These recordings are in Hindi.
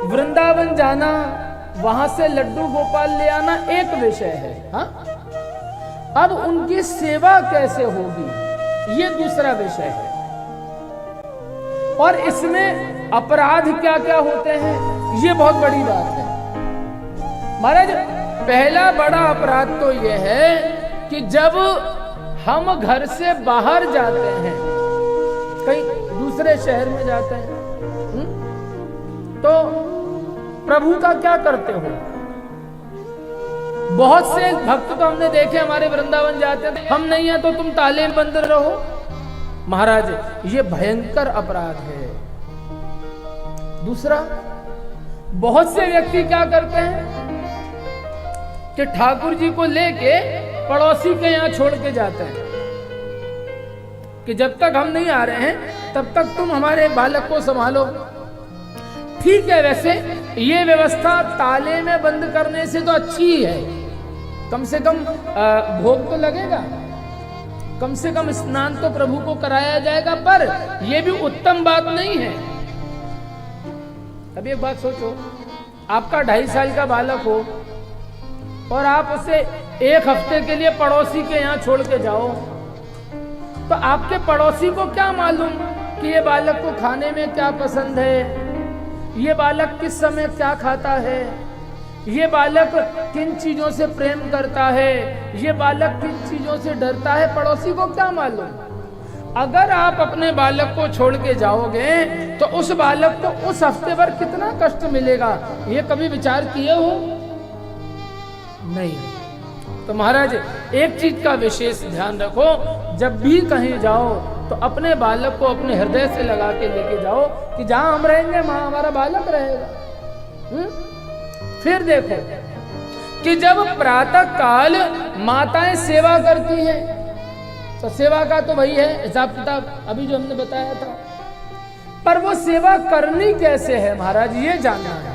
वृंदावन जाना, वहां से लड्डू गोपाल ले आना एक विषय है। हाँ, अब उनकी सेवा कैसे होगी ये दूसरा विषय है। और इसमें अपराध क्या क्या होते हैं ये बहुत बड़ी बात है महाराज। पहला बड़ा अपराध तो यह है कि जब हम घर से बाहर जाते हैं, कहीं दूसरे शहर में जाते हैं, तो प्रभु का क्या करते हो? बहुत से भक्त तो हमने देखे हमारे वृंदावन जाते हैं, हम नहीं है तो तुम ताले में बंद रहो। महाराज ये भयंकर अपराध है। दूसरा, बहुत से व्यक्ति क्या करते हैं कि ठाकुर जी को लेके पड़ोसी के यहां छोड़ के जाते हैं कि जब तक हम नहीं आ रहे हैं तब तक तुम हमारे बालक को संभालो। ठीक है, वैसे ये व्यवस्था ताले में बंद करने से तो अच्छी है, कम से कम भोग तो लगेगा, कम से कम स्नान तो प्रभु को कराया जाएगा, पर यह भी उत्तम बात नहीं है। अभी एक बात सोचो, आपका 2.5 साल का बालक हो और आप उसे 1 हफ्ते के लिए पड़ोसी के यहां छोड़ के जाओ, तो आपके पड़ोसी को क्या मालूम कि ये बालक को खाने में क्या पसंद है, ये बालक किस समय क्या खाता है, ये बालक किन चीजों से प्रेम करता है, ये बालक किन चीजों से डरता है, पड़ोसी को क्या मालूम। अगर आप अपने बालक को छोड़ के जाओगे तो उस बालक को उस हफ्ते भर कितना कष्ट मिलेगा, ये कभी विचार किए हो? नहीं। तो महाराज एक चीज का विशेष ध्यान रखो, जब भी कहीं जाओ तो अपने बालक को अपने हृदय से लगा के लेके जाओ कि जहां हम रहेंगे वहां हमारा बालक रहेगा। फिर देखो कि जब प्रातः काल माताएं सेवा करती हैं, तो सेवा का तो वही है हिसाब किताब अभी जो हमने बताया था, पर वो सेवा करनी कैसे है महाराज ये जानना है।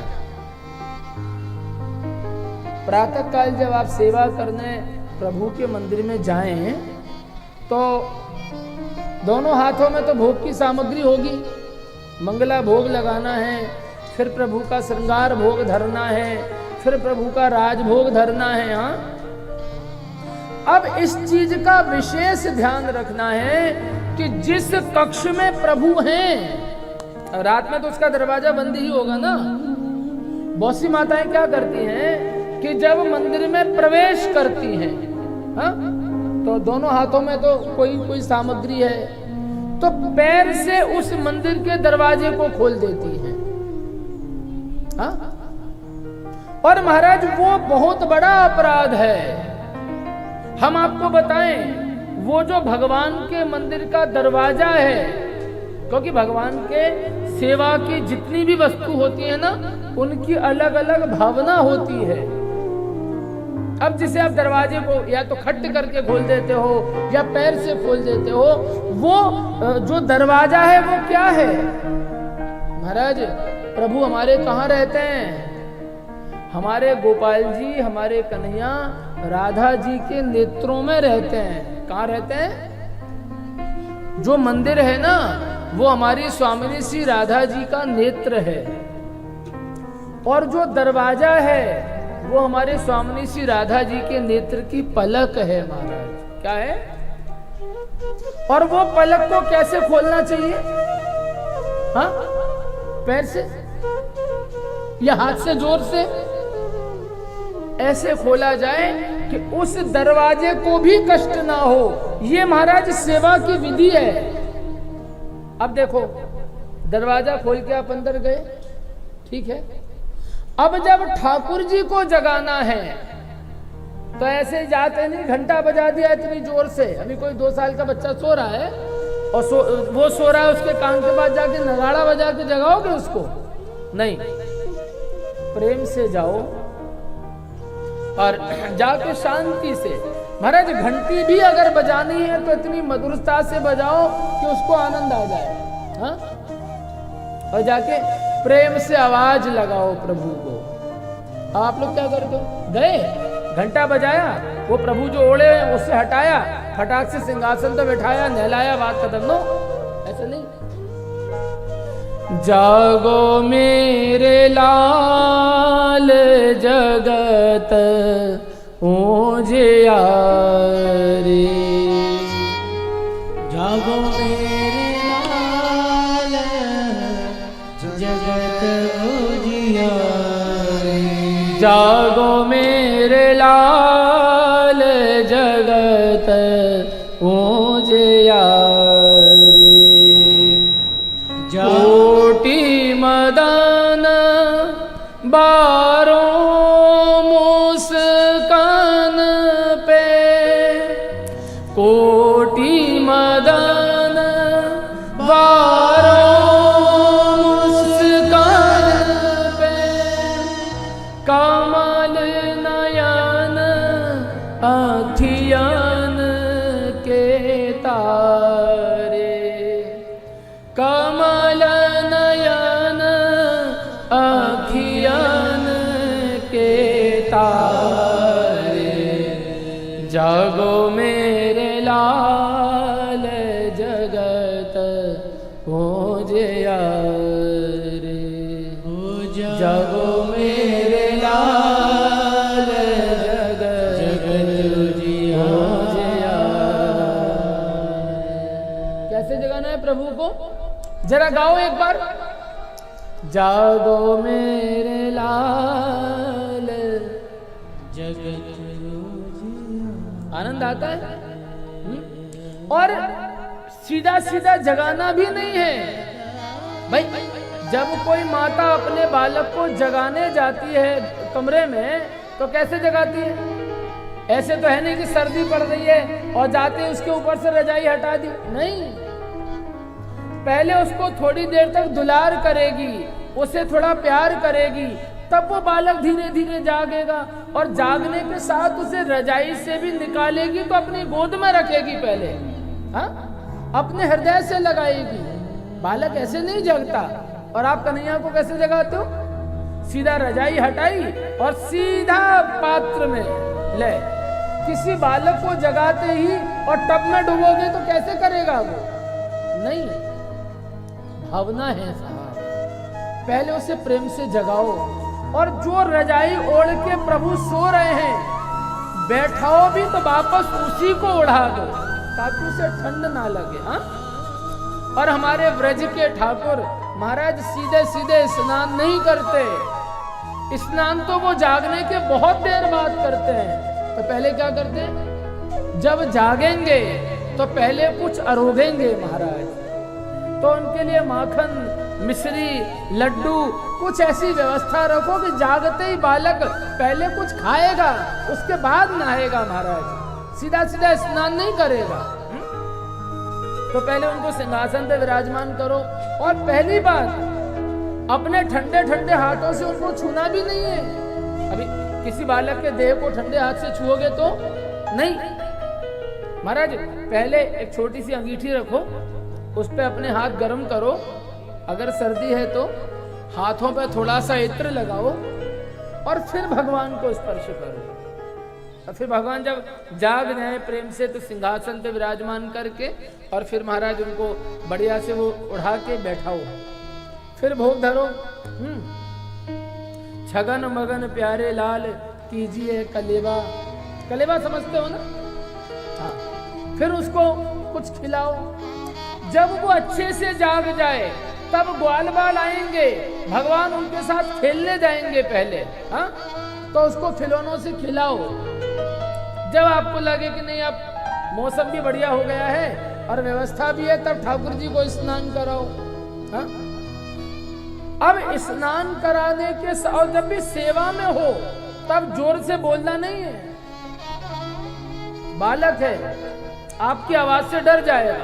प्रातः काल जब आप सेवा करने प्रभु के मंदिर में जाएं तो दोनों हाथों में तो भोग की सामग्री होगी, मंगला भोग लगाना है, फिर प्रभु का श्रृंगार भोग धरना है, फिर प्रभु का राजभोग धरना है। हाँ, अब इस चीज का विशेष ध्यान रखना है कि जिस कक्ष में प्रभु हैं, रात में तो उसका दरवाजा बंद ही होगा ना। बहुत सी माताएं क्या करती हैं कि जब मंदिर में प्रवेश करती हैं, हाँ, तो दोनों हाथों में तो कोई सामग्री है, तो पैर से उस मंदिर के दरवाजे को खोल देती हैं। हाँ? और महाराज वो बहुत बड़ा अपराध है। हम आपको बताएं, वो जो भगवान के मंदिर का दरवाजा है, क्योंकि भगवान के सेवा की जितनी भी वस्तु होती है ना, उनकी अलग अलग भावना होती है। अब जिसे आप दरवाजे को या तो खट करके खोल देते हो या पैर से खोल देते हो, वो जो दरवाजा है वो क्या है महाराज? प्रभु हमारे कहाँ रहते हैं? हमारे गोपाल जी, हमारे कन्हैया राधा जी के नेत्रों में रहते हैं। कहाँ रहते हैं? जो मंदिर है ना, वो हमारी स्वामिनी श्री राधा जी का नेत्र है, और जो दरवाजा है वो हमारे स्वामिनी श्री राधा जी के नेत्र की पलक है महाराज। क्या है? और वो पलक को कैसे खोलना चाहिए? हाँ, पैर से या हाथ से जोर से ऐसे खोला जाए कि उस दरवाजे को भी कष्ट ना हो। ये महाराज सेवा की विधि है। अब देखो, दरवाजा खोल के आप अंदर गए, ठीक है। अब जब ठाकुर जी को जगाना है तो ऐसे जाते नहीं, घंटा बजा दिया इतनी जोर से। अभी कोई 2 साल का बच्चा सो रहा है और वो सो रहा है, उसके कान के पास जाके नगाड़ा बजा के जगाओगे उसको? नहीं, प्रेम से जाओ और जाके शांति से। महाराज घंटी भी अगर बजानी है तो इतनी मधुरता से बजाओ कि उसको आनंद आ जाए। हाँ? और जाके प्रेम से आवाज लगाओ प्रभु को। आप लोग क्या करते हो? गए, घंटा बजाया, वो प्रभु जो ओढ़े उससे हटाया, फटाक से सिंहासन पे बैठाया, नहलाया, बात खत्म। नो, ऐसा नहीं। जागो मेरे लाल जगत उजियारे, जागो मेरे लाल जगत उजियारे, जागो मेरे लाल जगत उजियारे। कोटि मदन बारों मुस्कान पे, कोटि मदन बारों मुस्कान पे, कमल नयन अखियन के तारे, कमल नयन अखियन के तारे, जागो मेरे लाल जगत उजियारे, जागो मेरे लाल जगत उजियारे। कैसे जगाना है प्रभु को, जरा गाओ एक बार। जागो मेरे लाल जगत आनंद आता है। और सीधा सीधा जगाना भी नहीं है भाई। जब कोई माता अपने बालक को जगाने जाती है कमरे में तो कैसे जगाती है? ऐसे तो है नहीं कि सर्दी पड़ रही है और जाते उसके ऊपर से रजाई हटा दी, नहीं। पहले उसको थोड़ी देर तक दुलार करेगी, उसे थोड़ा प्यार करेगी, तब वो बालक धीरे धीरे जागेगा। और जागने के साथ उसे रजाई से भी निकालेगी तो अपनी गोद में रखेगी पहले, हाँ, अपने हृदय से लगाएगी। बालक ऐसे नहीं जगता। और आप कन्हैया को कैसे जगाते हो? सीधा रजाई हटाई और सीधा पात्र में ले। किसी बालक को जगाते ही और टब में डुबोगे तो कैसे करेगा वो? नहीं, भावना है साहब। पहले उसे प्रेम से जगाओ। और जो रजाई ओढ़ के प्रभु सो रहे हैं, बैठाओ भी तो वापस उसी को उड़ा दो ताकि उसे ठंड ना लगे। हाँ, और हमारे व्रज के ठाकुर महाराज सीधे सीधे स्नान नहीं करते। स्नान तो वो जागने के बहुत देर बाद करते हैं। तो पहले क्या करते हैं? जब जागेंगे तो पहले कुछ अरोगेंगे महाराज। तो उनके लिए माखन, मिश्री, लड्डू, कुछ ऐसी व्यवस्था रखो कि जागते ही बालक पहले कुछ खाएगा, उसके बाद नहाएगा महाराज। सीधा सीधा स्नान नहीं करेगा। तो पहले उनको सिंहासन पे विराजमान करो। और पहली बात, अपने ठंडे ठंडे हाथों से उनको छूना भी नहीं है। अभी किसी बालक के देह को ठंडे हाथ से छुओगे तो नहीं महाराज। पहले एक छोटी सी अंगीठी रखो, उस पे अपने हाथ गर्म करो। अगर सर्दी है तो हाथों पे थोड़ा सा इत्र लगाओ और फिर भगवान को स्पर्श करो। और फिर भगवान जब जाग जाए प्रेम से तो सिंहासन पे विराजमान करके और फिर महाराज उनको बढ़िया से वो उड़ा के बैठाओ। फिर भोग धरो। छगन मगन प्यारे लाल कीजिए कलेवा। कलेवा समझते हो ना? हाँ। फिर उसको कुछ खिलाओ। जब वो अच्छे से जाग जाए तब ग्वाल बाल आएंगे, भगवान उनके साथ खेलने जाएंगे पहले। हाँ, तो उसको खिलौनों से खिलाओ। जब आपको लगे कि नहीं अब मौसम भी बढ़िया हो गया है और व्यवस्था भी है, तब ठाकुर जी को स्नान कराओ। हाँ? अब स्नान कराने के साथ जब भी सेवा में हो तब जोर से बोलना नहीं है। बालक है, आपकी आवाज से डर जाएगा,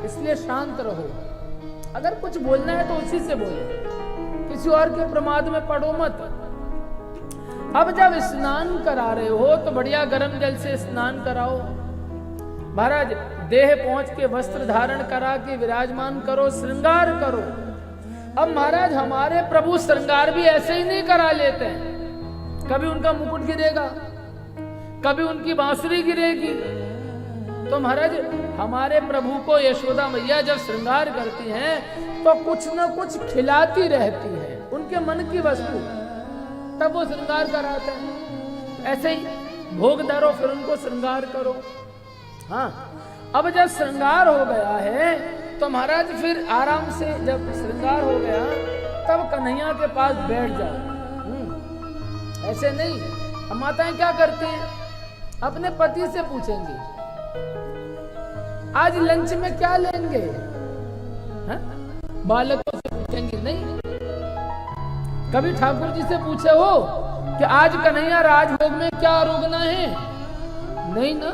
इसलिए शांत रहो। अगर कुछ बोलना है तो उसी से बोलो, किसी और के प्रमाद में पड़ो मत। अब जब स्नान करा रहे हो तो बढ़िया गर्म जल से स्नान कराओ महाराज। देह पहुंच के वस्त्र धारण करा के विराजमान करो, श्रृंगार करो। अब महाराज हमारे प्रभु श्रृंगार भी ऐसे ही नहीं करा लेते हैं। कभी उनका मुकुट गिरेगा, कभी उनकी बांसुरी गिरेगी, तो महाराज हमारे प्रभु को यशोदा मैया जब श्रृंगार करती हैं तो कुछ न कुछ खिलाती रहती है, उनके मन की वस्तु, तब वो श्रृंगार कराते हैं। ऐसे ही भोग धरो फिर उनको श्रृंगार करो। हाँ, अब जब श्रृंगार हो गया है तो महाराज फिर आराम से, जब श्रृंगार हो गया तब कन्हैया के पास बैठ जाओ। ऐसे नहीं, हम माताएं क्या करते हैं, अपने पति से पूछेंगे आज लंच में क्या लेंगे, हा? बालकों से पूछेंगे नहीं। कभी ठाकुर जी से पूछे हो कि आज कन्हैया राजभोग में क्या रोगना है, नहीं ना।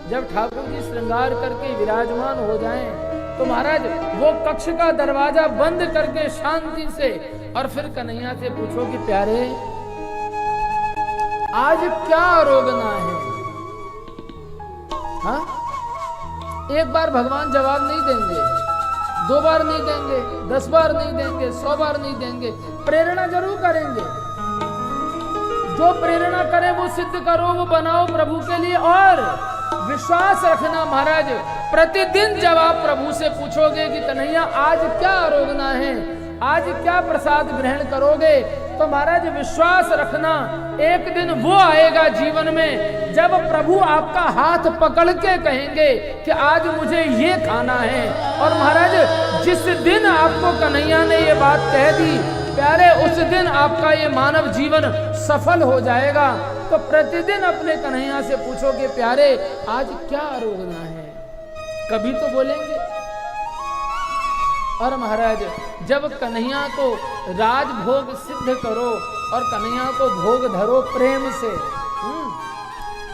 जब ठाकुर जी श्रृंगार करके विराजमान हो जाएं तो महाराज वो कक्ष का दरवाजा बंद करके शांति से और फिर कन्हैया से पूछो कि प्यारे आज क्या रोगना है। हाँ, एक बार भगवान जवाब नहीं देंगे, 2 बार नहीं देंगे, 10 बार नहीं देंगे, 100 बार नहीं देंगे, प्रेरणा जरूर करेंगे। जो प्रेरणा करे वो सिद्ध करो, वो बनाओ प्रभु के लिए। और विश्वास रखना महाराज, प्रतिदिन जब आप प्रभु से पूछोगे कि कन्हैया आज क्या रोगना है, आज क्या प्रसाद ग्रहण करोगे, तो महाराज विश्वास रखना एक दिन वो आएगा जीवन में जब प्रभु आपका हाथ पकड़ के कहेंगे कि आज मुझे ये खाना है। और महाराज जिस दिन आपको कन्हैया ने ये बात कह दी प्यारे, उस दिन आपका ये मानव जीवन सफल हो जाएगा। तो प्रतिदिन अपने कन्हैया से पूछो कि प्यारे आज क्या रोगना है, कभी तो बोलेंगे। और महाराज जब कन्हैया को राजभोग सिद्ध करो और कन्हैया को भोग धरो प्रेम से,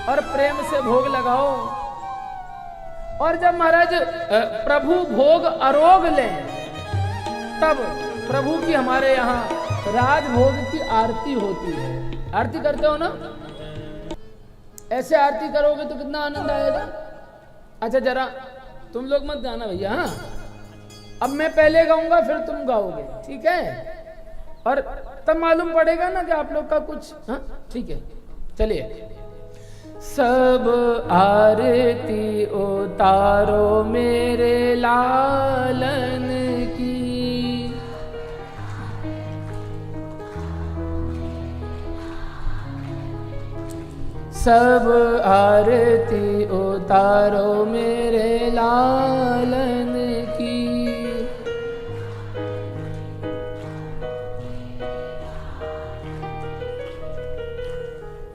और प्रेम से भोग लगाओ। और जब महाराज प्रभु भोग आरोग लें तब प्रभु की हमारे यहाँ राजभोग की आरती होती है। आरती करते हो ना, ऐसे आरती करोगे तो कितना आनंद आएगा। अच्छा जरा तुम लोग मत गाना भैया, हाँ अब मैं पहले गाऊंगा फिर तुम गाओगे, ठीक है। और तब मालूम पड़ेगा ना कि आप लोग का कुछ, हाँ ठीक है। चलिए, सब आरती उतारो मेरे लालन की, सब आरती उतारो मेरे लालन की,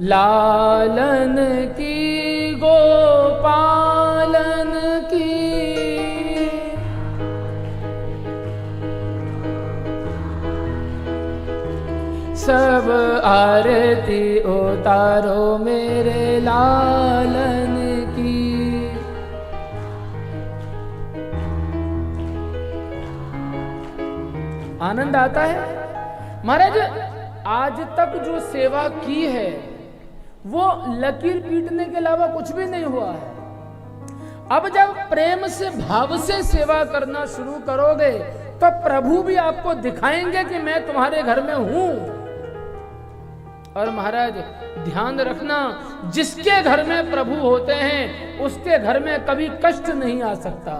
लालन की गोपालन की, सब आरती उतारो मेरे लालन की। आनंद आता है महाराज। आज तक जो सेवा की है वो लकीर पीटने के अलावा कुछ भी नहीं हुआ है। अब जब प्रेम से भाव से सेवा करना शुरू करोगे तो प्रभु भी आपको दिखाएंगे कि मैं तुम्हारे घर में हूं। और महाराज ध्यान रखना, जिसके घर में प्रभु होते हैं उसके घर में कभी कष्ट नहीं आ सकता।